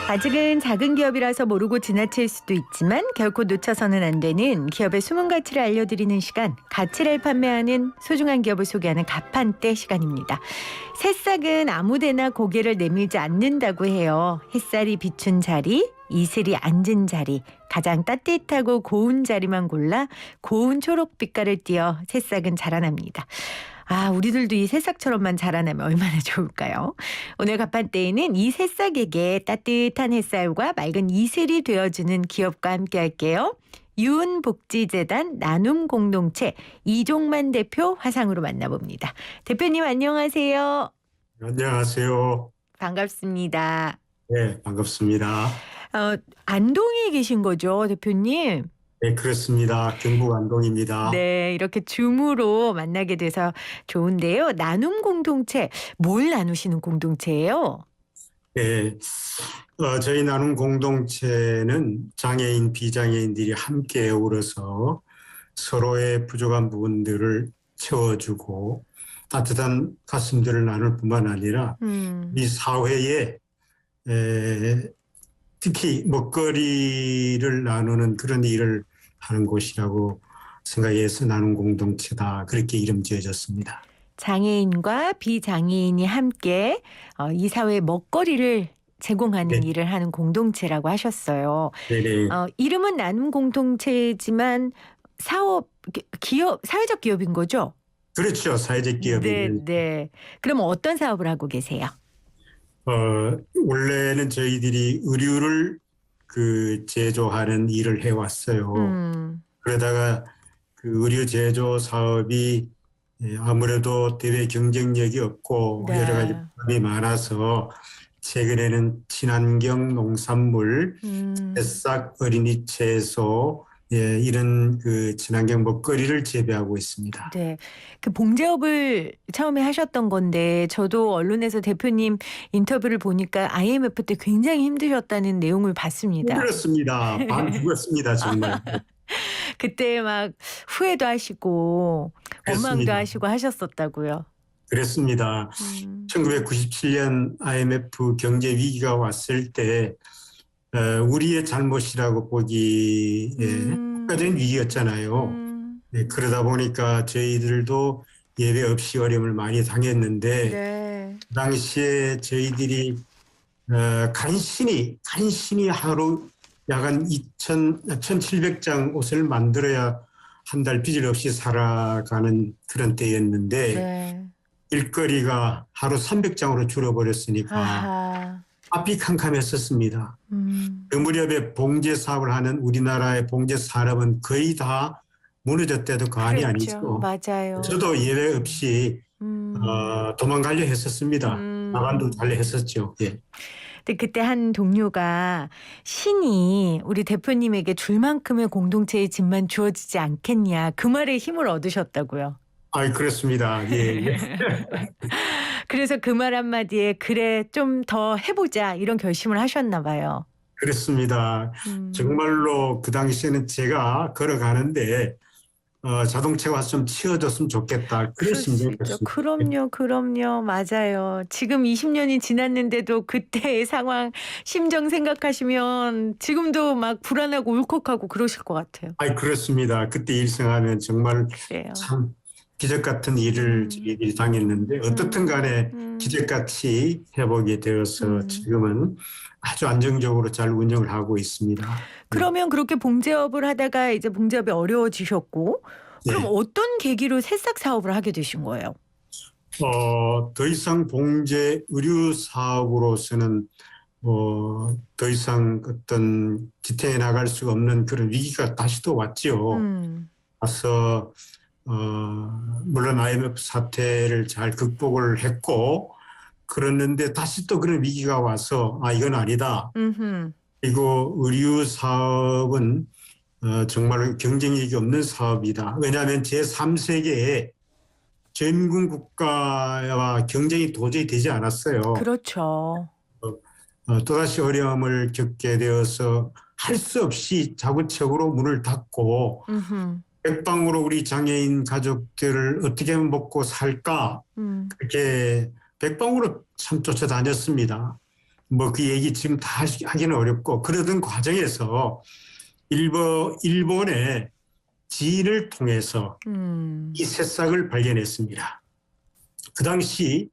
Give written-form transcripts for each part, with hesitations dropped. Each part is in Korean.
아직은 작은 기업이라서 모르고 지나칠 수도 있지만 결코 놓쳐서는 안 되는 기업의 숨은 가치를 알려드리는 시간, 가치를 판매하는 소중한 기업을 소개하는 가판대 시간입니다. 새싹은 아무데나 고개를 내밀지 않는다고 해요. 햇살이 비춘 자리, 이슬이 앉은 자리, 가장 따뜻하고 고운 자리만 골라 고운 초록빛깔을 띄어 새싹은 자라납니다. 우리들도 이 새싹처럼만 자라나면 얼마나 좋을까요? 오늘 가판대에는 이 새싹에게 따뜻한 햇살과 맑은 이슬이 되어주는 기업과 함께 할게요. 유은복지재단 나눔공동체 이종만 대표 화상으로 만나봅니다. 대표님 안녕하세요. 안녕하세요. 반갑습니다. 네, 반갑습니다. 안동에 계신 거죠, 대표님? 네, 그렇습니다. 경북 안동입니다. 네, 이렇게 줌으로 만나게 돼서 좋은데요. 나눔 공동체, 뭘 나누시는 공동체예요? 네, 저희 나눔 공동체는 장애인, 비장애인들이 함께 어우러서 서로의 부족한 부분들을 채워주고 따뜻한 가슴들을 나눌 뿐만 아니라 이 사회에 특히 먹거리를 나누는 그런 일을 하는 곳이라고 생각해서 나눔 공동체다. 그렇게 이름 지어졌습니다. 장애인과 비장애인이 함께 이 사회에 먹거리를 제공하는 네. 일을 하는 공동체라고 하셨어요. 네네. 이름은 나눔 공동체지만 기업, 사회적 기업인 거죠? 그렇죠. 사회적 기업이. 네. 그럼 어떤 사업을 하고 계세요? 원래는 저희들이 의류를 제조하는 일을 해왔어요. 그러다가 그 의류 제조 사업이 아무래도 대외 경쟁력이 없고 네. 여러 가지 부담이 많아서 최근에는 친환경 농산물, 새싹, 어린이 채소, 이런 친환경 먹거리를 재배하고 있습니다. 네. 그 봉제업을 처음에 하셨던 건데 저도 언론에서 대표님 인터뷰를 보니까 IMF 때 굉장히 힘드셨다는 내용을 봤습니다. 힘들었습니다. 반 죽었습니다, 정말. 그때 막 후회도 하시고 원망도 그렇습니다. 하시고 하셨었다고요. 그랬습니다. 1997년 IMF 경제 위기가 왔을 때 우리의 잘못이라고 보기에 국가적인 위기였잖아요. 네, 그러다 보니까 저희들도 예외 없이 어려움을 많이 당했는데 네. 그 당시에 저희들이 간신히 하루 약간 1,700장 옷을 만들어야 한 달 빚을 없이 살아가는 그런 때였는데 네. 일거리가 하루 300장으로 줄어버렸으니까 아하. 앞이 캄캄했었습니다. 그 무렵에 봉제 사업을 하는 우리나라의 봉제 산업은 거의 다 무너졌대도 과언이 그랬죠. 아니죠. 맞아요. 저도 예외 없이 도망가려 했었습니다. 나간도 달려 했었죠. 예. 근데 그때 한 동료가 신이 우리 대표님에게 줄 만큼의 공동체의 짐만 주어지지 않겠냐 그 말에 힘을 얻으셨다고요. 그렇습니다. 예. 그래서 그 말 한마디에 그래 좀 더 해보자 이런 결심을 하셨나 봐요. 그렇습니다. 정말로 그 당시에는 제가 걸어가는데 자동차가 와서 좀 치워줬으면 좋겠다. 그런 그럴 수 있죠. 심정이었습니다. 그럼요. 맞아요. 지금 20년이 지났는데도 그때의 상황, 심정 생각하시면 지금도 막 불안하고 울컥하고 그러실 것 같아요. 그렇습니다. 그때 일생하면 정말 그래요. 참 기적 같은 일을 저희들이 당했는데 어떻든 간에 기적같이 회복이 되어서 지금은 아주 안정적으로 잘 운영을 하고 있습니다. 그러면 그렇게 봉제업을 하다가 이제 봉제업이 어려워지셨고 그럼 네. 어떤 계기로 새싹 사업을 하게 되신 거예요? 더 이상 봉제 의류 사업으로서는 더 이상 어떤 지탱해 나갈 수가 없는 그런 위기가 다시 또 왔죠. 와서 물론 IMF 사태를 잘 극복을 했고 그랬는데 다시 또 그런 위기가 와서 이건 아니다. 그리고 의류 사업은 정말 경쟁력이 없는 사업이다. 왜냐하면 제3세계에 전군 국가와 경쟁이 도저히 되지 않았어요. 그렇죠. 또다시 어려움을 겪게 되어서 할 수 없이 자구책으로 문을 닫고 백방으로 우리 장애인 가족들을 어떻게 하면 먹고 살까 그렇게 백방으로 참 쫓아다녔습니다. 뭐 그 얘기 지금 다 하기는 어렵고 그러던 과정에서 일본의 지인을 통해서 이 새싹을 발견했습니다. 그 당시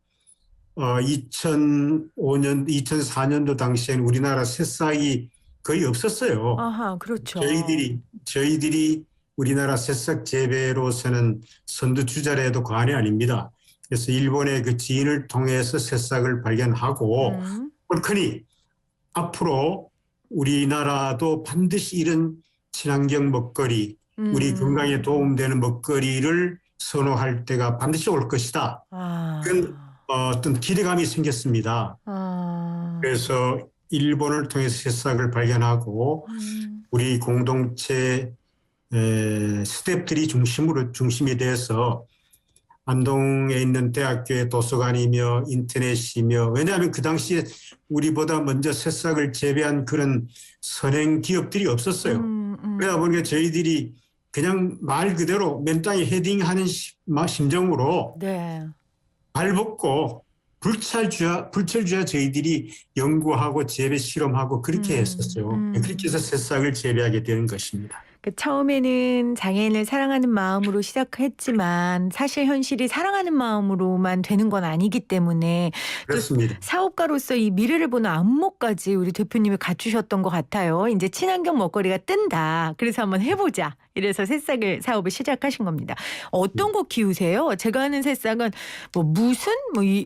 2005년, 2004년도 당시에는 우리나라 새싹이 거의 없었어요. 아하, 그렇죠. 저희들이 우리나라 새싹 재배로서는 선두주자라 해도 과언이 아닙니다. 그래서 일본의 그 지인을 통해서 새싹을 발견하고 옳거니 앞으로 우리나라도 반드시 이런 친환경 먹거리, 우리 건강에 도움되는 먹거리를 선호할 때가 반드시 올 것이다. 그런 어떤 기대감이 생겼습니다. 그래서 일본을 통해서 새싹을 발견하고 우리 공동체 스태프들이 중심이 돼서 안동에 있는 대학교의 도서관이며 인터넷이며 왜냐하면 그 당시에 우리보다 먼저 새싹을 재배한 그런 선행 기업들이 없었어요. 그러다 보니까 저희들이 그냥 말 그대로 맨 땅에 헤딩하는 심정으로 네. 발벗고 불철주야 저희들이 연구하고 재배 실험하고 그렇게 했었죠. 그렇게 해서 새싹을 재배하게 되는 것입니다. 처음에는 장애인을 사랑하는 마음으로 시작했지만 사실 현실이 사랑하는 마음으로만 되는 건 아니기 때문에 그렇습니다. 또 사업가로서 이 미래를 보는 안목까지 우리 대표님이 갖추셨던 것 같아요. 이제 친환경 먹거리가 뜬다. 그래서 한번 해보자. 이래서 새싹을 사업을 시작하신 겁니다. 어떤 거 키우세요? 제가 아는 새싹은 뭐 무슨 이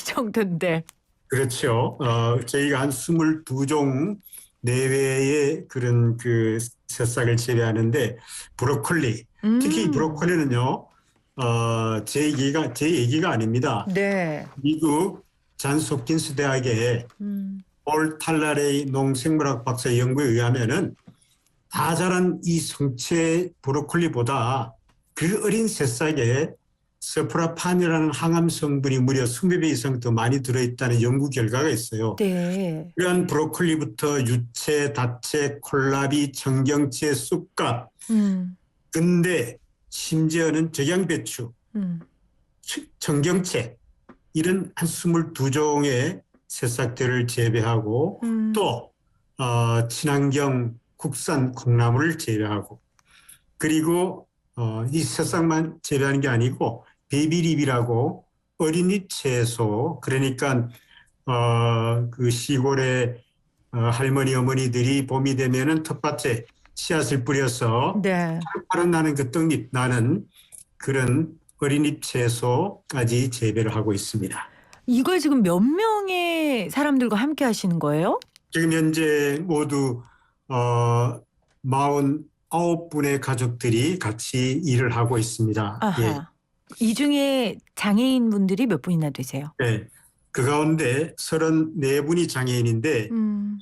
정도인데. 그렇죠. 저희가 한 22종 내외의 그런 그 새싹을 재배하는데 브로콜리, 특히 브로콜리는요, 제 얘기가 아닙니다. 네. 미국 잔스 홉킨스 대학의 폴 탈라레이 농생물학 박사의 연구에 의하면은 다 자란 이 성체 브로콜리보다 그 어린 새싹에 서프라판이라는 항암 성분이 무려 20배 이상 더 많이 들어있다는 연구 결과가 있어요. 네. 이러한 브로콜리부터 유채, 다채, 콜라비, 청경채, 쑥갓, 근데 심지어는 적양배추, 청경채 이런 한 22종의 새싹들을 재배하고 또 친환경 국산 콩나물을 재배하고 그리고 이 새싹만 재배하는 게 아니고 베이비립이라고 어린잎 채소 그러니까 그 시골의 할머니 어머니들이 봄이 되면은 텃밭에 씨앗을 뿌려서 네. 파릇 나는 그 떡잎 나는 그런 어린잎 채소까지 재배를 하고 있습니다. 이걸 지금 몇 명의 사람들과 함께 하시는 거예요? 지금 현재 모두 49분의 가족들이 같이 일을 하고 있습니다. 아하. 예. 이 중에 장애인 분들이 몇 분이나 되세요? 네. 그 가운데 34분이 장애인인데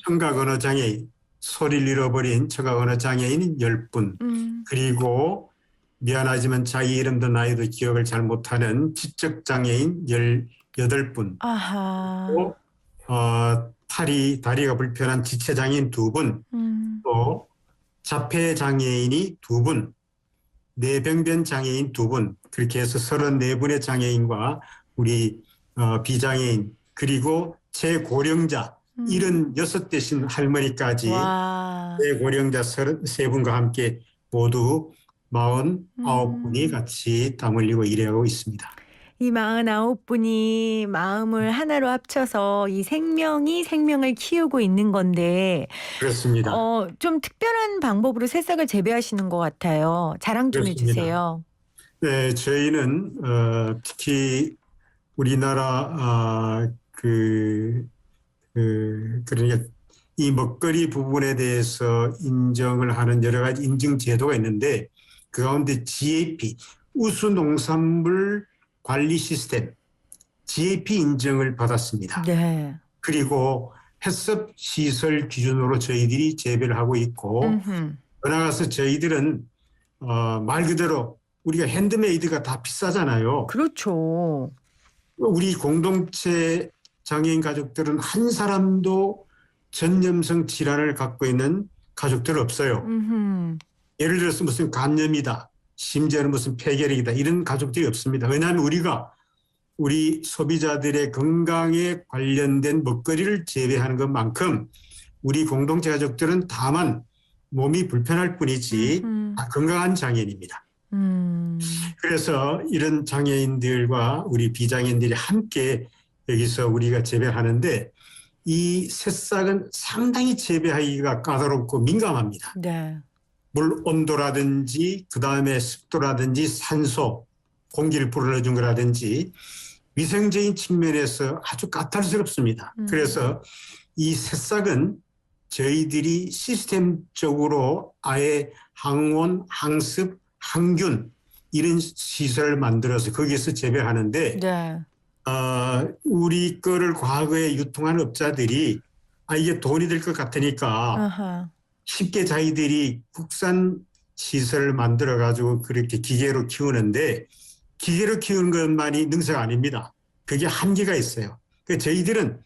청각 언어 장애인, 소리를 잃어버린 청각 언어 장애인인 10분, 그리고 미안하지만 자기 이름도 나이도 기억을 잘 못하는 지적 장애인 18분, 아하. 또 다리가 불편한 지체 장애인 2분, 또 자폐 장애인이 2분, 뇌병변 장애인 2분, 그렇게 해서 34분의 장애인과 우리 비장애인 그리고 최고령자 76 되신 할머니까지 최고령자 33분과 함께 모두 49분이 같이 땀 흘리고 일하고 있습니다. 이 49분이 마음을 하나로 합쳐서 이 생명을 키우고 있는 건데 그렇습니다. 좀 특별한 방법으로 새싹을 재배하시는 것 같아요. 자랑 좀 그렇습니다. 해주세요. 네, 저희는 특히 우리나라 그러니까 이 먹거리 부분에 대해서 인정을 하는 여러 가지 인증 제도가 있는데 그 가운데 GAP 우수농산물 관리 시스템 GAP 인증을 받았습니다. 네. 그리고 해썹 시설 기준으로 저희들이 재배를 하고 있고 더 나아가서 저희들은 말 그대로 우리가 핸드메이드가 다 비싸잖아요. 그렇죠. 우리 공동체 장애인 가족들은 한 사람도 전염성 질환을 갖고 있는 가족들 없어요. 예를 들어서 무슨 간염이다. 심지어는 무슨 폐결핵이다. 이런 가족들이 없습니다. 왜냐하면 우리가 우리 소비자들의 건강에 관련된 먹거리를 재배하는 것만큼 우리 공동체 가족들은 다만 몸이 불편할 뿐이지 다 건강한 장애인입니다. 그래서 이런 장애인들과 우리 비장애인들이 함께 여기서 우리가 재배하는데 이 새싹은 상당히 재배하기가 까다롭고 민감합니다. 네. 물 온도라든지 그다음에 습도라든지 산소, 공기를 불어넣어준 거라든지 위생적인 측면에서 아주 까탈스럽습니다. 그래서 이 새싹은 저희들이 시스템적으로 아예 항온, 항습, 항균 이런 시설을 만들어서 거기에서 재배하는데 네. 우리 거를 과거에 유통한 업자들이 이게 돈이 될 것 같으니까 아하. 쉽게 자기들이 국산 시설을 만들어 가지고 그렇게 기계로 키우는데 기계로 키우는 것만이 능사가 아닙니다. 그게 한계가 있어요. 저희들은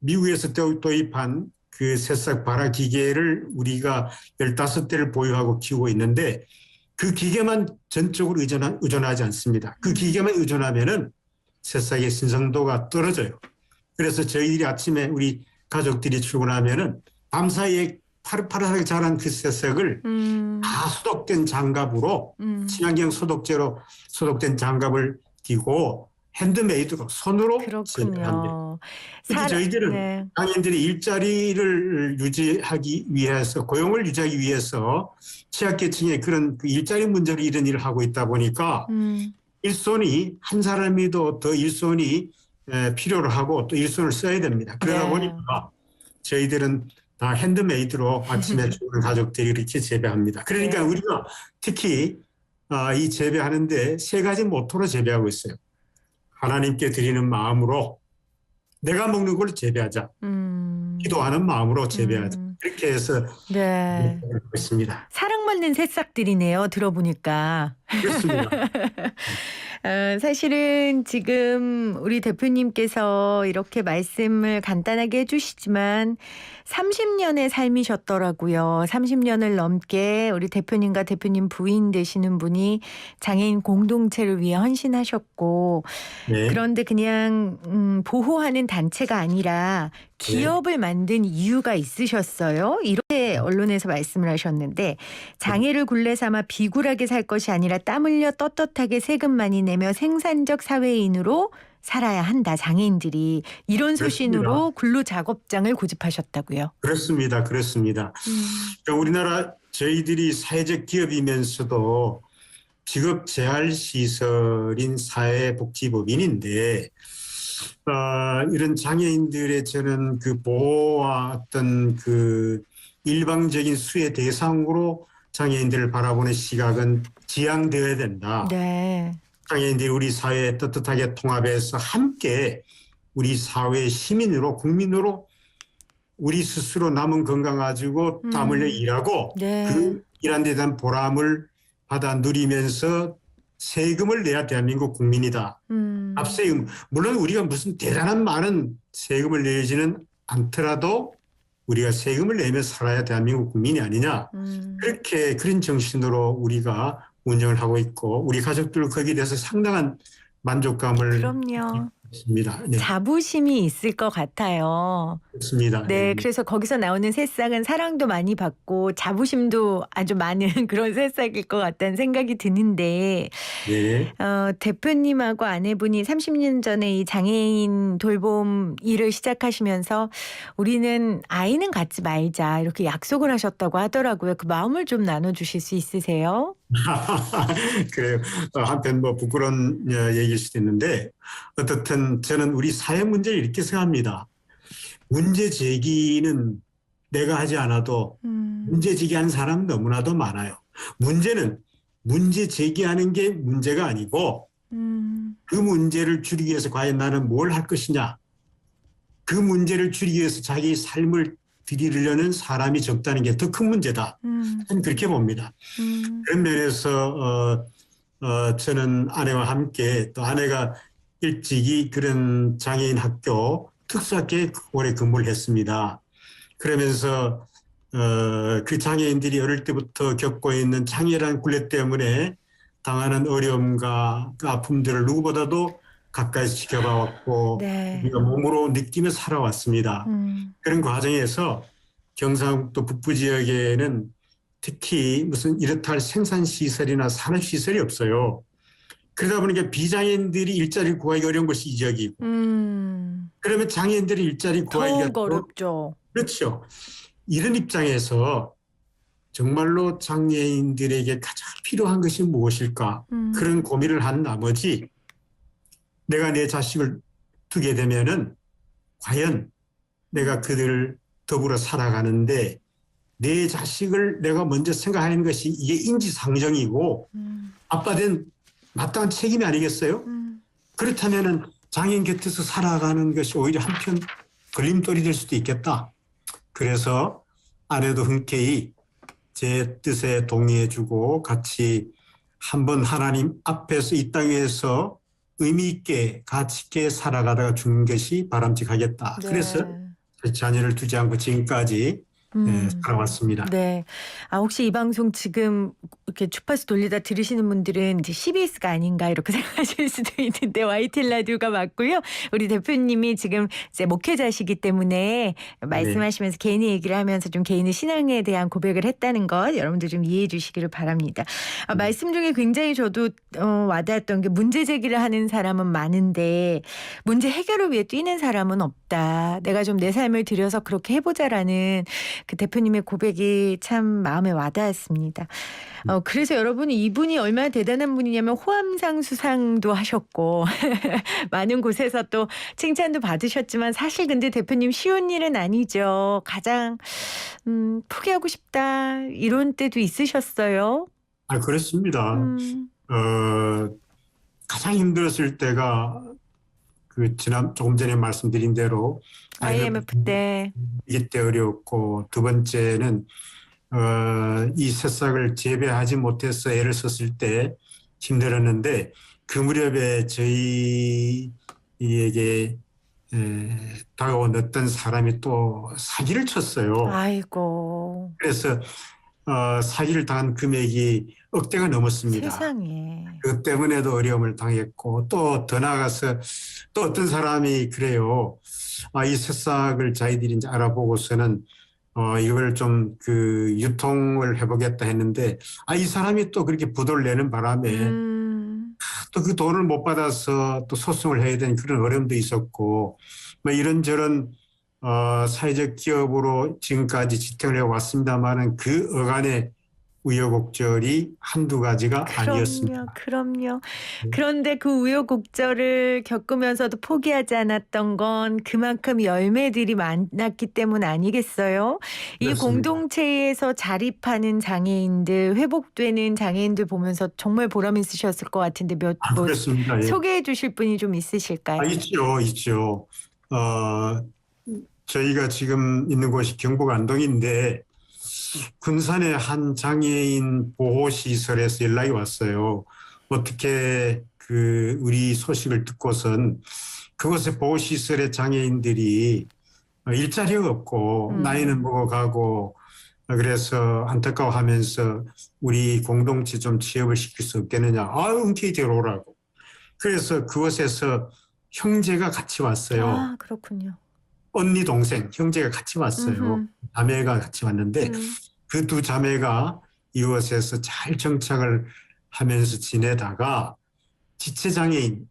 미국에서 도입한 그 새싹 발화 기계를 우리가 15대를 보유하고 키우고 있는데 그 기계만 전적으로 의존하지 않습니다. 그 기계만 의존하면은 새싹의 신선도가 떨어져요. 그래서 저희들이 아침에 우리 가족들이 출근하면은 밤사이에 파릇파릇하게 자란 그 새싹을 다 소독된 장갑으로 친환경 소독제로 소독된 장갑을 끼고 핸드메이드로 손으로 그렇군요. 특히 저희들은 네. 장애인들이 일자리를 유지하기 위해서 고용을 유지하기 위해서 취약계층의 그런 그 일자리 문제로 이런 일을 하고 있다 보니까 일손이 한 사람이도 더 일손이 필요로 하고 또 일손을 써야 됩니다. 그러다 네. 보니까 저희들은 다 핸드메이드로 아침에 주는 가족들이 이렇게 재배합니다. 그러니까 네. 우리가 특히 이 재배하는데 3가지 모토로 재배하고 있어요. 하나님께 드리는 마음으로 내가 먹는 걸 재배하자. 기도하는 마음으로 재배하자. 그렇게 해서 네. 하고 있습니다. 사랑받는 새싹들이네요. 들어보니까. 그렇습니다. 사실은 지금 우리 대표님께서 이렇게 말씀을 간단하게 해주시지만 30년의 삶이셨더라고요. 30년을 넘게 우리 대표님과 대표님 부인 되시는 분이 장애인 공동체를 위해 헌신하셨고 네. 그런데 그냥 보호하는 단체가 아니라 기업을 만든 이유가 있으셨어요. 이렇게 언론에서 말씀을 하셨는데 장애를 굴레 삼아 비굴하게 살 것이 아니라 땀 흘려 떳떳하게 세금 많이 내며 생산적 사회인으로 살아야 한다. 장애인들이 이런 소신으로 근로작업장을 고집하셨다고요. 그렇습니다. 그렇습니다. 우리나라 저희들이 사회적 기업이면서도 직업 재활 시설인 사회복지법인인데 이런 장애인들의 저는 그 보호와 어떤 그 일방적인 수혜 대상으로 장애인들을 바라보는 시각은 지양되어야 된다. 네. 장애인들이 우리 사회에 떳떳하게 통합해서 함께 우리 사회의 시민으로 국민으로 우리 스스로 남은 건강 가지고 땀 흘려 일하고 네. 그 일한 데 대한 보람을 받아 누리면서 세금을 내야 대한민국 국민이다. 압세금. 물론 우리가 무슨 대단한 많은 세금을 내지는 않더라도 우리가 세금을 내며 살아야 대한민국 국민이 아니냐. 그렇게 그런 정신으로 우리가 운영을 하고 있고 우리 가족들 거기에 대해서 상당한 만족감을 그럼요. 있습니다. 네. 자부심이 있을 것 같아요. 그렇습니다. 네, 그래서 거기서 나오는 새싹은 사랑도 많이 받고 자부심도 아주 많은 그런 새싹일 것 같다는 생각이 드는데 네. 대표님하고 아내분이 30년 전에 이 장애인 돌봄 일을 시작하시면서 우리는 아이는 갖지 말자 이렇게 약속을 하셨다고 하더라고요. 그 마음을 좀 나눠주실 수 있으세요? 그래요. 한편 뭐 부끄러운 얘기일 수도 있는데 어떻든 저는 우리 사회 문제를 이렇게 생각합니다. 문제 제기는 내가 하지 않아도 문제 제기하는 사람은 너무나도 많아요. 문제는 문제 제기하는 게 문제가 아니고 그 문제를 줄이기 위해서 과연 나는 뭘 할 것이냐. 그 문제를 줄이기 위해서 자기 삶을 들이려는 사람이 적다는 게 더 큰 문제다. 저는 그렇게 봅니다. 그런 면에서 저는 아내와 함께 또 아내가 일찍이 그런 장애인 학교 특수학교에 오래 근무를 했습니다. 그러면서 그 장애인들이 어릴 때부터 겪고 있는 장애라는 굴레 때문에 당하는 어려움과 그 아픔들을 누구보다도 가까이서 지켜봐왔고 네. 우리가 몸으로 느끼며 살아왔습니다. 그런 과정에서 경상북도 북부 지역에는 특히 무슨 이렇다 할 생산시설이나 산업시설이 없어요. 그러다 보니까 비장애인들이 일자리를 구하기가 어려운 것이 이 지역이고 그러면 장애인들이 일자리 구하기가 더욱 어렵죠. 그렇죠. 이런 입장에서 정말로 장애인들에게 가장 필요한 것이 무엇일까? 그런 고민을 한 나머지 내가 내 자식을 두게 되면은 과연 내가 그들을 더불어 살아가는데 내 자식을 내가 먼저 생각하는 것이 이게 인지상정이고 아빠 된 마땅한 책임이 아니겠어요? 그렇다면은 장애인 곁에서 살아가는 것이 오히려 한편 걸림돌이 될 수도 있겠다. 그래서 아내도 흔쾌히 제 뜻에 동의해주고 같이 한번 하나님 앞에서 이 땅에서 의미 있게 가치 있게 살아가다가 죽는 것이 바람직하겠다. 네. 그래서 자녀를 두지 않고 지금까지 살아왔습니다. 네. 아, 혹시 이 방송 지금 이렇게 주파수 돌리다 들으시는 분들은 이제 CBS가 아닌가 이렇게 생각하실 수도 있는데 YTN 라디오가 맞고요. 우리 대표님이 지금 이제 목회자시기 때문에 말씀하시면서 개인의 얘기를 하면서 좀 개인의 신앙에 대한 고백을 했다는 것 여러분들 좀 이해해 주시기를 바랍니다. 말씀 중에 굉장히 저도 와닿았던 게 문제 제기를 하는 사람은 많은데 문제 해결을 위해 뛰는 사람은 없다. 내가 좀 내 삶을 들여서 그렇게 해보자라는 그 대표님의 고백이 참 마음에 와닿았습니다. 그래서 여러분이 이분이 얼마나 대단한 분이냐면 호암상 수상도 하셨고 많은 곳에서 또 칭찬도 받으셨지만 사실 근데 대표님 쉬운 일은 아니죠. 가장 포기하고 싶다 이런 때도 있으셨어요? 그렇습니다. 가장 힘들었을 때가 조금 전에 말씀드린 대로 IMF 때. 이때 어려웠고 두 번째는 이 새싹을 재배하지 못해서 애를 썼을 때 힘들었는데 그 무렵에 저희에게 다가온 어떤 사람이 또 사기를 쳤어요. 아이고. 그래서 사기를 당한 금액이 억대가 넘었습니다. 세상에. 그 때문에도 어려움을 당했고 또 더 나아가서 또 어떤 사람이 그래요. 이 새싹을 자기들이 이제 알아보고서는 이걸 좀 유통을 해보겠다 했는데 이 사람이 또 그렇게 부도를 내는 바람에 또 그 돈을 못 받아서 또 소송을 해야 되는 그런 어려움도 있었고 뭐 이런저런 사회적 기업으로 지금까지 지탱을 해왔습니다만은 그 어간의 우여곡절이 한두 가지가 아니었습니다. 그럼요. 그런데 그 우여곡절을 겪으면서도 포기하지 않았던 건 그만큼 열매들이 많았기 때문 아니겠어요? 이 그렇습니다. 공동체에서 자립하는 장애인들, 회복되는 장애인들 보면서 정말 보람 있으셨을 것 같은데 그렇습니다. 예. 소개해 주실 분이 좀 있으실까요? 있죠. 저희가 지금 있는 곳이 경북 안동인데 군산의 한 장애인 보호시설에서 연락이 왔어요. 어떻게 우리 소식을 듣고선 그곳의 보호시설의 장애인들이 일자리가 없고 나이는 먹어가고 그래서 안타까워하면서 우리 공동체 좀 취업을 시킬 수 없겠느냐. 흔쾌히 데려오라고. 그래서 그곳에서 형제가 같이 왔어요. 그렇군요. 언니 동생 형제가 같이 왔어요. 자매가 같이 왔는데 그 두 자매가 이곳에서 잘 정착을 하면서 지내다가 지체장애인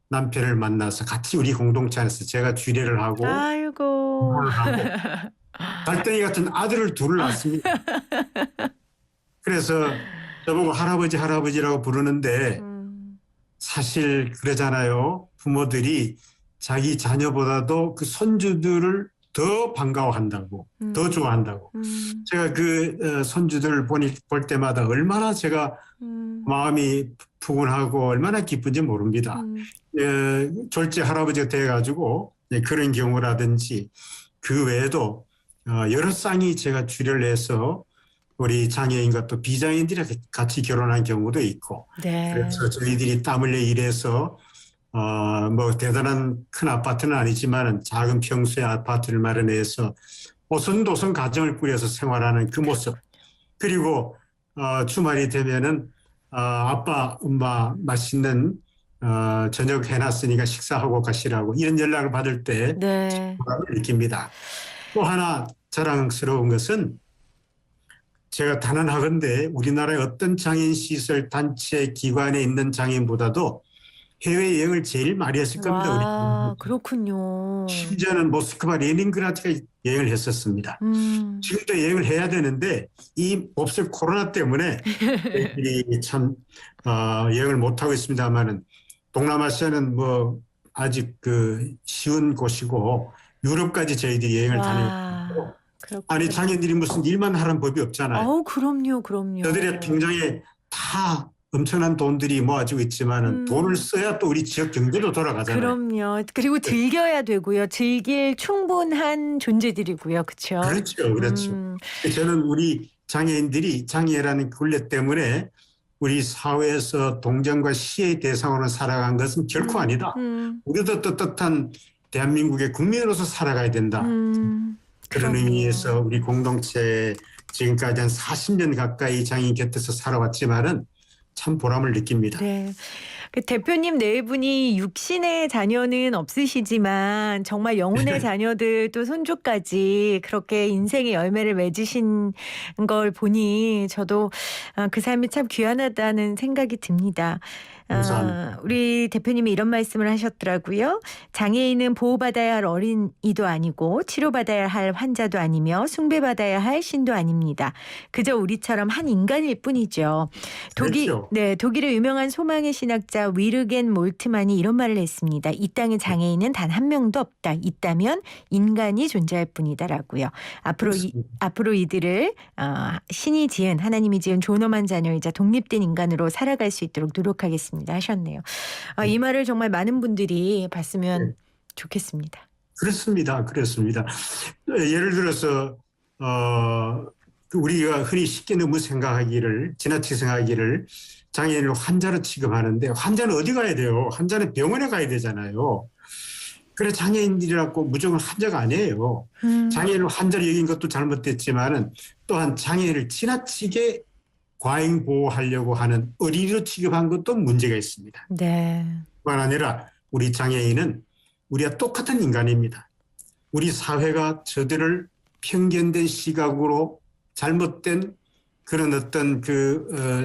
남편을 만나서 같이 우리 공동체 안에서 제가 주례를 하고 아이고. 달덩이 같은 아들을 둘을 낳습니다. 그래서 저보고 할아버지라고 부르는데 사실 그러잖아요. 부모들이 자기 자녀보다도 그 손주들을 더 반가워한다고, 더 좋아한다고. 제가 그 손주들 볼 때마다 얼마나 제가 마음이 푸근하고 얼마나 기쁜지 모릅니다. 졸지 할아버지가 돼가지고 그런 경우라든지 그 외에도 여러 쌍이 제가 주례를 해서 우리 장애인과 또 비장애인들이 같이 결혼한 경우도 있고 네. 그래서 저희들이 땀 흘려 일해서 뭐 대단한 큰 아파트는 아니지만 작은 평수의 아파트를 마련해서 오손도손 가정을 꾸려서 생활하는 그 모습. 그리고 주말이 되면은 아빠, 엄마 맛있는 저녁 해놨으니까 식사하고 가시라고 이런 연락을 받을 때 네. 보람을 느낍니다. 또 하나 자랑스러운 것은 제가 단언하건대 우리나라의 어떤 장애인 시설 단체 기관에 있는 장애인보다도 해외여행을 제일 많이 했을 겁니다. 와, 우리 그렇군요. 심지어는 모스크바 레닌그라드가 여행을 했었습니다. 음. 지금도 여행을 해야 되는데 이 몹쓸 코로나 때문에 저희들이 참 여행을 못 하고 있습니다만은 동남아시아는 뭐 아직 그 쉬운 곳이고 유럽까지 저희들이 여행을 다녔고 와, 그렇군요. 아니 장애인들이 무슨 일만 하라는 법이 없잖아요. 아우, 그럼요, 그럼요. 저들의 통장에 다 엄청난 돈들이 모아지고 있지만은 돈을 써야 또 우리 지역 경제도 돌아가잖아요. 그럼요. 그리고 즐겨야 되고요. 즐길 충분한 존재들이고요. 그렇죠? 그렇죠. 그렇죠. 저는 우리 장애인들이 장애라는 굴레 때문에 우리 사회에서 동정과 시의 대상으로 살아간 것은 결코 아니다. 우리도 떳떳한 대한민국의 국민으로서 살아가야 된다. 그런 그러네요. 의미에서 우리 공동체 지금까지 한 40년 가까이 장애인 곁에서 살아왔지만은 참 보람을 느낍니다. 네. 그 대표님 네 분이 육신의 자녀는 없으시지만 정말 영혼의 자녀들 또 손주까지 그렇게 인생의 열매를 맺으신 걸 보니 저도 그 삶이 참 귀하다는 생각이 듭니다. 감사합니다. 우리 대표님이 이런 말씀을 하셨더라고요. 장애인은 보호받아야 할 어린이도 아니고 치료받아야 할 환자도 아니며 숭배받아야 할 신도 아닙니다. 그저 우리처럼 한 인간일 뿐이죠. 그렇죠. 독일의 유명한 소망의 신학자 위르겐 몰트만이 이런 말을 했습니다. 이 땅에 장애인은 단 한 명도 없다. 있다면 인간이 존재할 뿐이다라고요. 앞으로 이들을 신이 지은 하나님이 지은 존엄한 자녀이자 독립된 인간으로 살아갈 수 있도록 노력하겠습니다. 하셨네요. 이 말을 정말 많은 분들이 봤으면 좋겠습니다. 그렇습니다. 그렇습니다. 예를 들어서 우리가 흔히 쉽게 너무 지나치게 생각하기를 장애인을 환자로 취급하는데 환자는 어디 가야 돼요? 환자는 병원에 가야 되잖아요. 그래 장애인들이라고 무조건 환자가 아니에요. 장애인을 환자로 여긴 것도 잘못됐지만은 또한 장애인을 지나치게 과잉 보호하려고 하는 어린이로 취급한 것도 문제가 있습니다. 네. 뿐만 아니라 우리 장애인은 우리와 똑같은 인간입니다. 우리 사회가 저들을 편견된 시각으로 잘못된 그런 어떤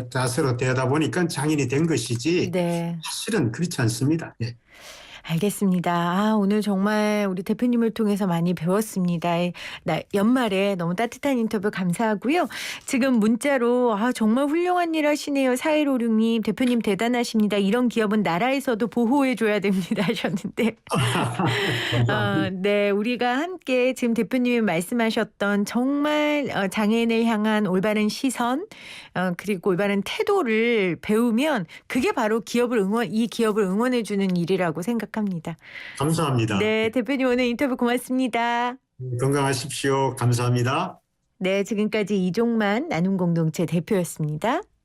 자세로 대하다 보니까 장애인이 된 것이지 네. 사실은 그렇지 않습니다. 예. 알겠습니다. 오늘 정말 우리 대표님을 통해서 많이 배웠습니다. 연말에 너무 따뜻한 인터뷰 감사하고요. 지금 문자로 정말 훌륭한 일 하시네요. 4156님 대표님 대단하십니다. 이런 기업은 나라에서도 보호해줘야 됩니다 하셨는데 네, 우리가 함께 지금 대표님이 말씀하셨던 정말 장애인을 향한 올바른 시선 그리고 올바른 태도를 배우면 그게 바로 이 기업을 응원해주는 일이라고 생각합니다. 감사합니다. 네, 대표님 오늘 인터뷰 고맙습니다. 건강하십시오. 감사합니다. 네, 지금까지 이종만 나눔공동체 대표였습니다.